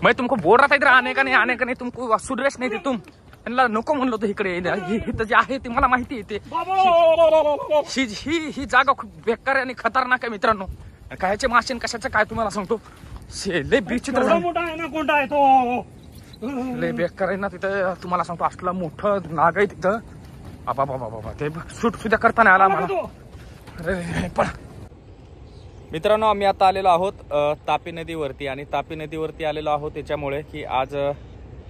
मैं तुमको बोल रहा था इधर आने का नहीं तुमको सुरेश नाही तुम त्यांना नको म्हणलो होतो इकडे इथं जे आहे ते मला माहिती आहे ते ही जागा खूप बेकार आणि खतरनाक आहे मित्रांनो. कायचे मासे कशाचं काय तुम्हाला सांगतो लय विचित्र मोठा आहे ना कोणता आहे तो लय बेकार आहे ना तिथं तुम्हाला सांगतो असलं मोठं नाग आहे तिथं. बाबा बाबा बाबा ते शूट सुद्धा करता नाही आला मला. अरे पण मित्रांनो आम्ही आता आलेलो आहोत तापी नदीवरती आणि तापी नदीवरती आलेलो आहोत त्याच्यामुळे की आज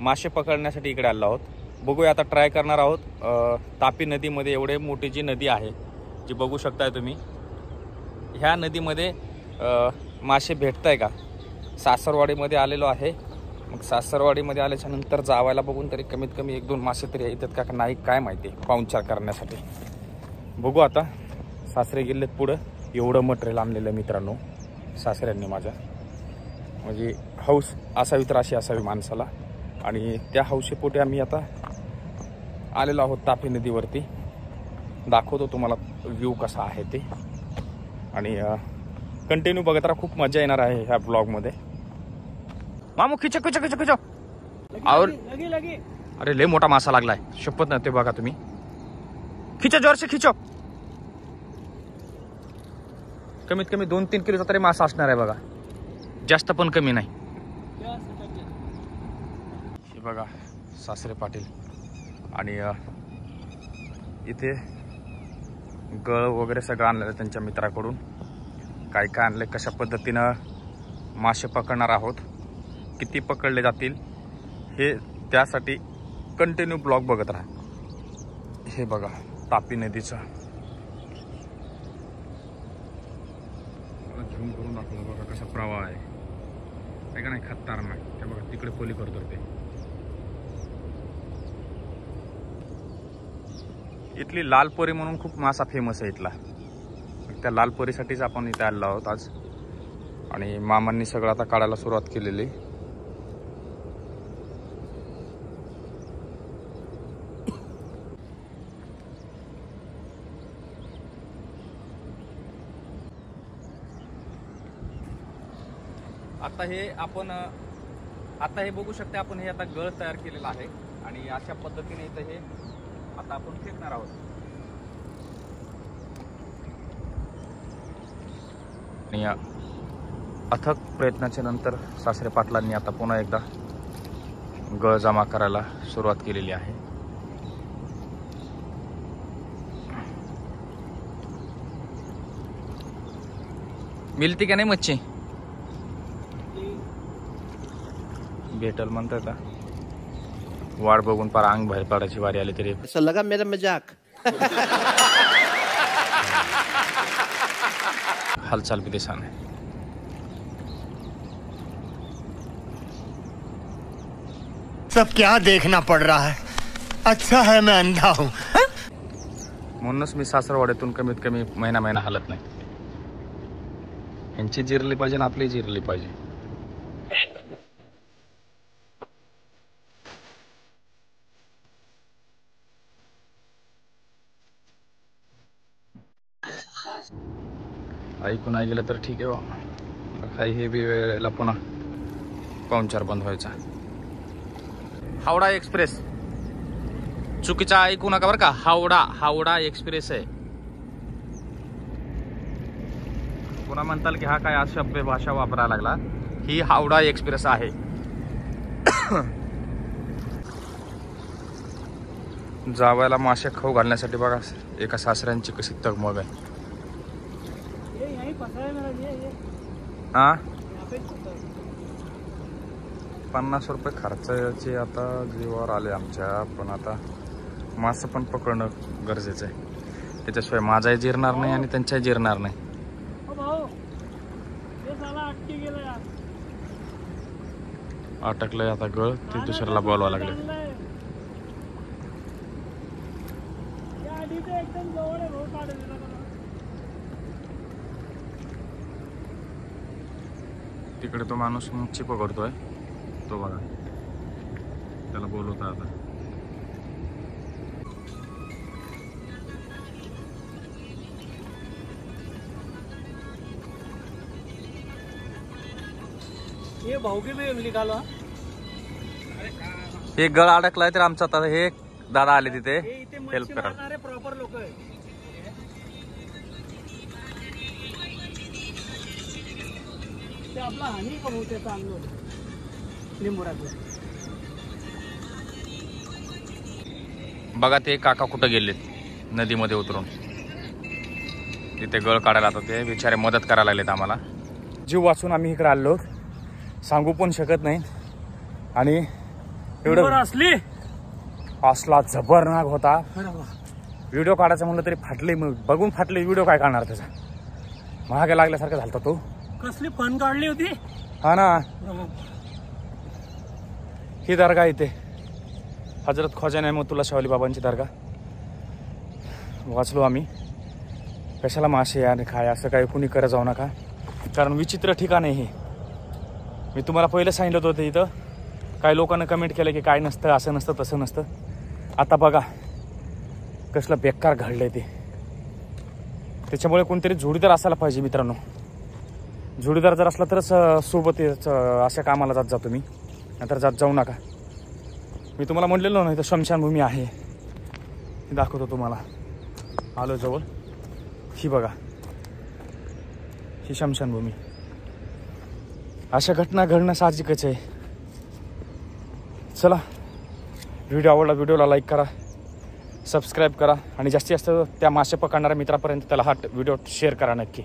मासे पकडण्यासाठी इकडे आलो आहोत. बघूया आता ट्राय करणार आहोत. तापी नदीमध्ये एवढे मोठी जी नदी आहे जी बघू शकताय तुम्ही ह्या नदीमध्ये मासे भेटताय का. सासरवाडीमध्ये आलेलो आहे. मग सासरवाडीमध्ये आल्याच्या नंतर जावायला बघून तरी कमीत कमी 1-2 मासे तरी येतात का नाही काय माहिती पाहुणचार करण्यासाठी. बघू आता सासरे गेलेत पुढं. एवढं मटेरियल आणलेलं मित्रांनो सासऱ्यांनी माझ्या म्हणजे हौस असावी तर अशी असावी माणसाला. आणि त्या हौसेपोटी आम्ही आता आलेलो आहोत तापी नदीवरती. दाखवतो तुम्हाला व्ह्यू कसा आहे ते आणि कंटिन्यू बघत राहा. खूप मजा येणार आहे ह्या ब्लॉगमध्ये. मामू खिचो खिचो खिचो खिचो और अरे लय मोठा मासा लागलाय शपथ ना. ते बघा तुम्ही खिचो जोर से खिचो. कमीत कमी 2-3 किलोचा तरी मासा असणार आहे बघा. जास्त पण कमी नाही. हे बघा सासरे पाटील आणि इथे गळ वगैरे सगळं आणलेलं आहे त्यांच्या मित्राकडून. काय काय आणले कशा पद्धतीनं मासे पकडणार आहोत किती पकडले जातील हे त्यासाठी कंटिन्यू ब्लॉग बघत राहा. हे बघा तापी नदीचा झूम करून दाखवलं बघा कसा प्रवाह आहे का नाही खतरनाक. ते बघा तिकडे खोली करतो ते. इथली लालपरी म्हणून खूप मासा फेमस आहे इथला. त्या लालपरीसाठीच आपण इथे आलो आहोत आज. आणि मामांनी सगळं आता काढायला सुरुवात केलेली. आता हे बघू शकता आपण हे आता गळ तयार केलेला आहे आणि अशा पद्धतीने इथं हे आता आपण फेकणार आहोत. आणि अथक प्रयत्नाच्या नंतर सासरे पाटलांनी आता पुन्हा एकदा गळ जमा करायला सुरुवात केलेली आहे. मिळते का नाही मच्छी भेटल म्हणतात का. वाट बघून पार अंग बाहेर पडायची वारी आली तरी ऐसा लगा मेरा मजाक. हालचाल भी दिसान है. सब क्या देखना पड़ रहा है. अच्छा है मैं अंधा हूं. म्हणूनच मी सासरवाड्यातून कमीत कमी महिना हालत नाही. यांची जिरली पाहिजे आणि आपली जिरली पाहिजे. ऐकून नाही गेलं तर ठीक आहे बा. काही हे बी वेळेला पुन्हा पाहुणचार बंद व्हायचा. हावडा एक्सप्रेस चुकीचा ऐकू नका बरं का. हावडा एक्सप्रेस आहे. पुन्हा म्हणताल की हा काय आज शब्द भाषा वापरायला लागला. ही हावडा एक्सप्रेस आहे. जावायला मासे खाऊ घालण्यासाठी बघा एका सासऱ्यांची कशी तगमग आहे. हा 50 रुपये खर्चाचे आता जीवावर आले आमच्या. पण आता मासे पण पकडणं गरजेचं आहे. त्याच्याशिवाय माझाही जिरणार नाही आणि त्यांच्याही जिरणार नाही. अटकलंय आता गळ ते दुसऱ्याला बोलवा लागले. तिकडे तो माणूस मच्छी पकडतोय तो बघा. त्याला बोलवता आता. ये भाऊकी में निकालो. हे गळ अडकलाय तर आमचा आता हे दादा आले तिथे हे इथे हेल्प मच्छी करा. मारणारे प्रॉपर लोक आहे. ते आपला हानी कमवते चांगलं लिंबुरातलं. बघा ते काका कुठं गेलेत नदीमध्ये उतरून. तिथे गळ काढायला आता ते बिचारे मदत करायला लागलेत आम्हाला. जीव वाचून आम्ही इकडे आलो, सांगू पण शकत नाही. आणि एवढं असली असला जबरनाक होता. व्हिडिओ काढायचा म्हणलं तरी फाटले, मग बघून फाटले. व्हिडिओ काय काढणार त्याचा, महागे लागल्यासारखं झालता तो. कसली फन काढली होती. हा ना. ही दर्गा इथे हजरत ख्वाजा नेमतुल्ला शाह वली बाबांची दर्गा. वाचलो आम्ही. कशाला मासे आणि खाय असं काही कुणी करत जाऊ नका, कारण विचित्र ठिकाण आहे हे. मी तुम्हाला पहिलं सांगितलं होतं इथं. काही लोकांना कमेंट केलं की काय नसतं, असं नसतं, तसं नसतं. आता बघा कसलं बेकार घडलंय ते. त्याच्यामुळे कोणतरी जोडीदार असायला पाहिजे मित्रांनो. जोडीदार जर असला तरच सोबत अशा कामाला जात जातो मी, नंतर जात जाऊ नका. मी तुम्हाला म्हटलेलं ना इथं शमशानभूमी आहे, हे दाखवतो तुम्हाला. आलो जवळ. ही बघा, ही शमशानभूमी. अशा घटना घडणं साहजिकच आहे. चला, व्हिडिओ आवडला व्हिडिओला लाईक करा, सबस्क्राईब करा आणि जास्तीत जास्त त्या मासे पकडणाऱ्या मित्रापर्यंत त्याला हा व्हिडिओ शेअर करा नक्की.